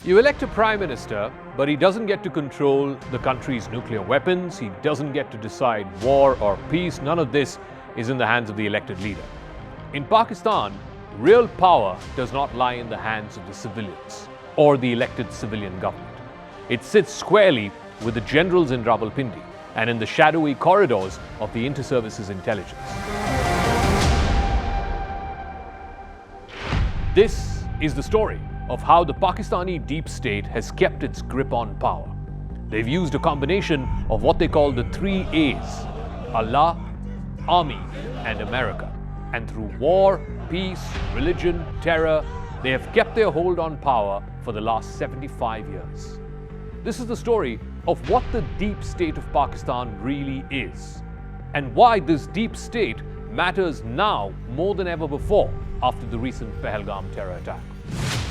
You elect a prime minister, but he doesn't get to control the country's nuclear weapons. He doesn't get to decide war or peace. None of this is in the hands of the elected leader. In Pakistan, real power does not lie in the hands of the civilians or the elected civilian government. It sits squarely with the generals in Rawalpindi and in the shadowy corridors of the inter-services intelligence. This is the story of how the Pakistani deep state has kept its grip on power. They've used a combination of what they call the 3 A's: Allah, Army, and America. And through war, peace, religion, terror, they have kept their hold on power for the last 75 years. This is the story of what the deep state of Pakistan really is, and why this deep state matters now more than ever before after the recent Pahalgam terror attack.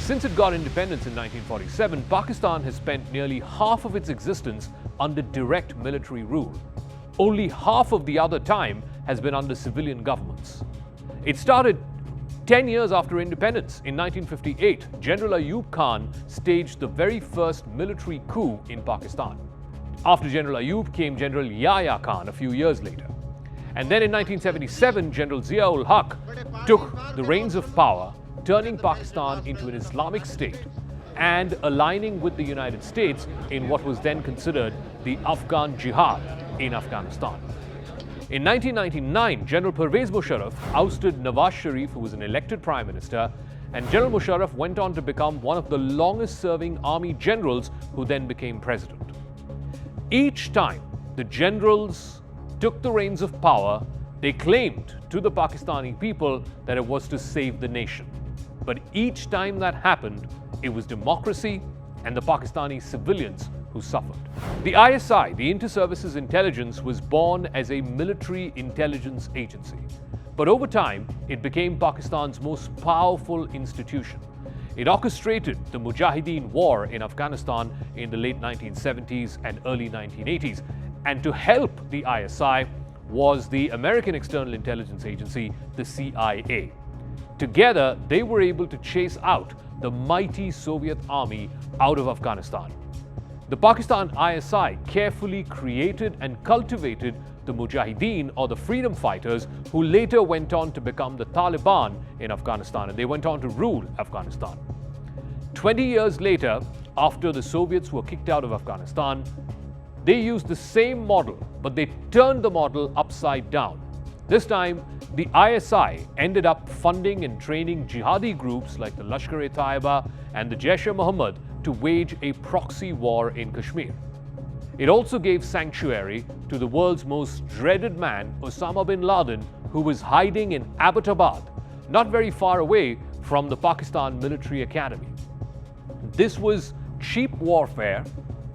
Since it got independence in 1947, Pakistan has spent nearly half of its existence under direct military rule. Only half of the other time has been under civilian governments. It started 10 years after independence. In 1958, General Ayub Khan staged the very first military coup in Pakistan. After General Ayub came General Yahya Khan a few years later. And then in 1977, General Zia-ul Haq took the reins of power, turning Pakistan into an Islamic state and aligning with the United States in what was then considered the Afghan Jihad in Afghanistan. In 1999, General Pervez Musharraf ousted Nawaz Sharif, who was an elected prime minister, and General Musharraf went on to become one of the longest-serving army generals who then became president. Each time the generals took the reins of power, they claimed to the Pakistani people that it was to save the nation. But each time that happened, it was democracy and the Pakistani civilians who suffered. The ISI, the Inter-Services Intelligence, was born as a military intelligence agency. But over time, it became Pakistan's most powerful institution. It orchestrated the Mujahideen war in Afghanistan in the late 1970s and early 1980s. And to help the ISI was the American External Intelligence Agency, the CIA. Together, they were able to chase out the mighty Soviet army out of Afghanistan. The Pakistan ISI carefully created and cultivated the Mujahideen, or the freedom fighters, who later went on to become the Taliban in Afghanistan, and they went on to rule Afghanistan. 20 years later, after the Soviets were kicked out of Afghanistan, they used the same model, but they turned the model upside down. This time, the ISI ended up funding and training jihadi groups like the Lashkar-e-Taiba and the Jaish-e-Mohammed to wage a proxy war in Kashmir. It also gave sanctuary to the world's most dreaded man, Osama bin Laden, who was hiding in Abbottabad, not very far away from the Pakistan Military Academy. This was cheap warfare.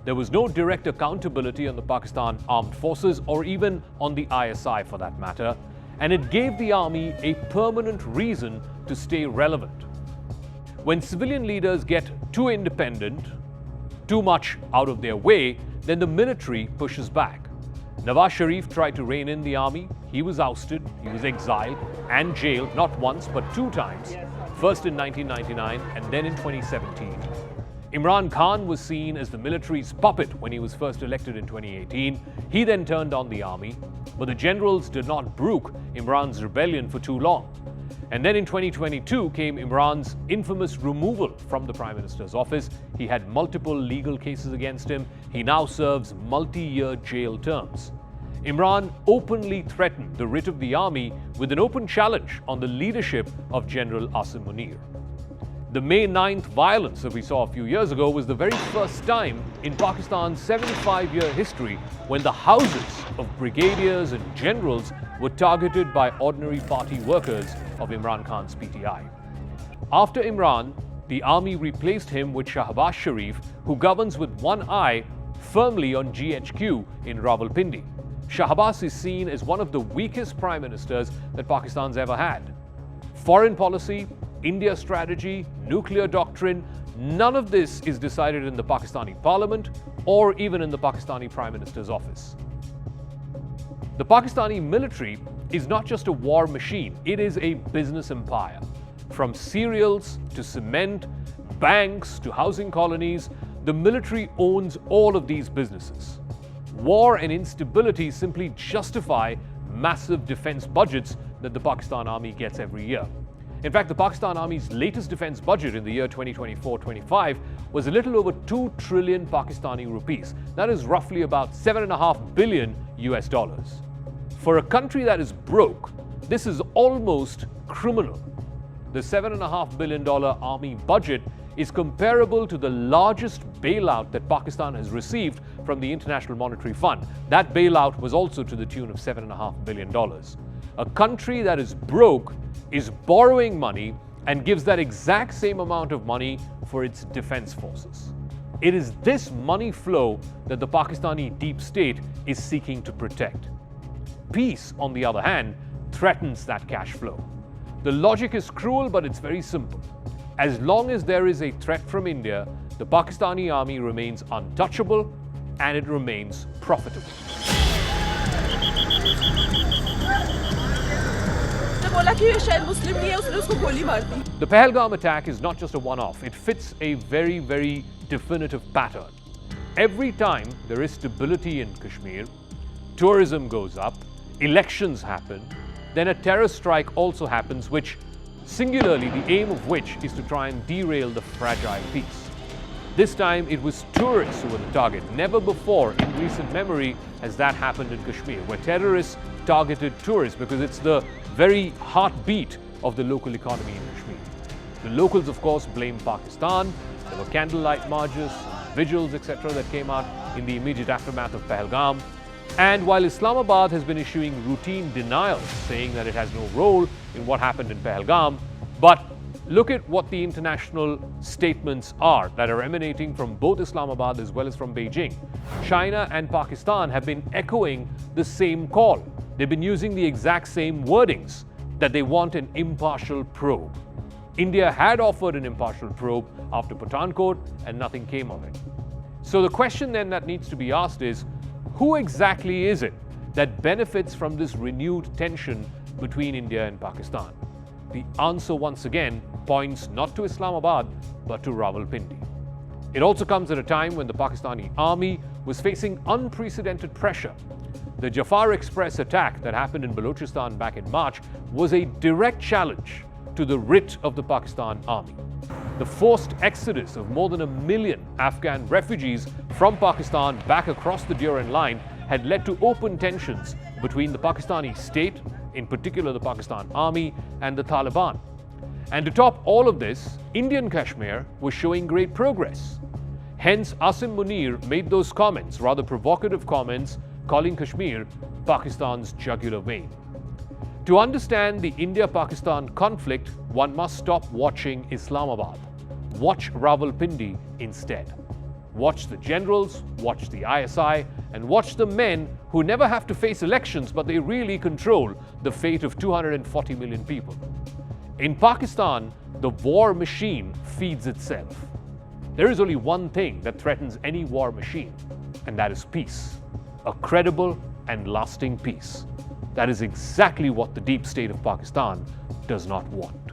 There was no direct accountability on the Pakistan Armed Forces or even on the ISI for that matter, and it gave the army a permanent reason to stay relevant. When civilian leaders get too independent, too much out of their way, then the military pushes back. Nawaz Sharif tried to rein in the army. He was ousted, he was exiled and jailed not once but 2 times, first in 1999 and then in 2017. Imran Khan was seen as the military's puppet when he was first elected in 2018. He then turned on the army, but the generals did not brook Imran's rebellion for too long. And then in 2022 came Imran's infamous removal from the Prime Minister's office. He had multiple legal cases against him. He now serves multi-year jail terms. Imran openly threatened the writ of the army with an open challenge on the leadership of General Asim Munir. The May 9th violence that we saw a few years ago was the very first time in Pakistan's 75-year history when the houses of brigadiers and generals were targeted by ordinary party workers of Imran Khan's PTI. After Imran, the army replaced him with Shahbaz Sharif, who governs with one eye firmly on GHQ in Rawalpindi. Shahbaz is seen as one of the weakest prime ministers that Pakistan's ever had. Foreign policy, India strategy, nuclear doctrine, none of this is decided in the Pakistani parliament or even in the Pakistani Prime Minister's office. The Pakistani military is not just a war machine, it is a business empire. From cereals to cement, banks to housing colonies, the military owns all of these businesses. War and instability simply justify massive defense budgets that the Pakistan Army gets every year. In fact, the Pakistan Army's latest defense budget in the year 2024-25 was a little over 2 trillion Pakistani rupees. That is roughly about $7.5 billion US. For a country that is broke, this is almost criminal. The $7.5 billion army budget is comparable to the largest bailout that Pakistan has received from the International Monetary Fund. That bailout was also to the tune of $7.5 billion. A country that is broke is borrowing money and gives that exact same amount of money for its defense forces. It is this money flow that the Pakistani deep state is seeking to protect. Peace, on the other hand, threatens that cash flow. The logic is cruel, but it's very simple. As long as there is a threat from India, the Pakistani army remains untouchable and it remains profitable. The Pahalgam attack is not just a one-off. It fits a very, very definitive pattern. Every time there is stability in Kashmir, tourism goes up, elections happen, then a terror strike also happens, which singularly the aim of which is to try and derail the fragile peace. This time it was tourists who were the target. Never before in recent memory has that happened in Kashmir, where terrorists targeted tourists, because it's the very heartbeat of the local economy in Kashmir. The locals, of course, blame Pakistan. There were candlelight marches, vigils, etc. that came out in the immediate aftermath of Pahalgam. And while Islamabad has been issuing routine denials, saying that it has no role in what happened in Pahalgam, but look at what the international statements are that are emanating from both Islamabad as well as from Beijing. China and Pakistan have been echoing the same call. They've been using the exact same wordings, that they want an impartial probe. India had offered an impartial probe after Pathankot and nothing came of it. So the question then that needs to be asked is, who exactly is it that benefits from this renewed tension between India and Pakistan? The answer once again points not to Islamabad but to Rawalpindi. It also comes at a time when the Pakistani army was facing unprecedented pressure. The Jafar Express attack that happened in Balochistan back in March was a direct challenge to the writ of the Pakistan army. The forced exodus of more than 1 million Afghan refugees from Pakistan back across the Durand Line had led to open tensions between the Pakistani state, in particular the Pakistan army, and the Taliban. And to top all of this, Indian Kashmir was showing great progress. Hence, Asim Munir made those comments, rather provocative comments, calling Kashmir Pakistan's jugular vein. To understand the India-Pakistan conflict, one must stop watching Islamabad. Watch Rawalpindi instead. Watch the generals, watch the ISI, and watch the men who never have to face elections, but they really control the fate of 240 million people. In Pakistan, the war machine feeds itself. There is only one thing that threatens any war machine, and that is peace. A credible and lasting peace. That is exactly what the deep state of Pakistan does not want.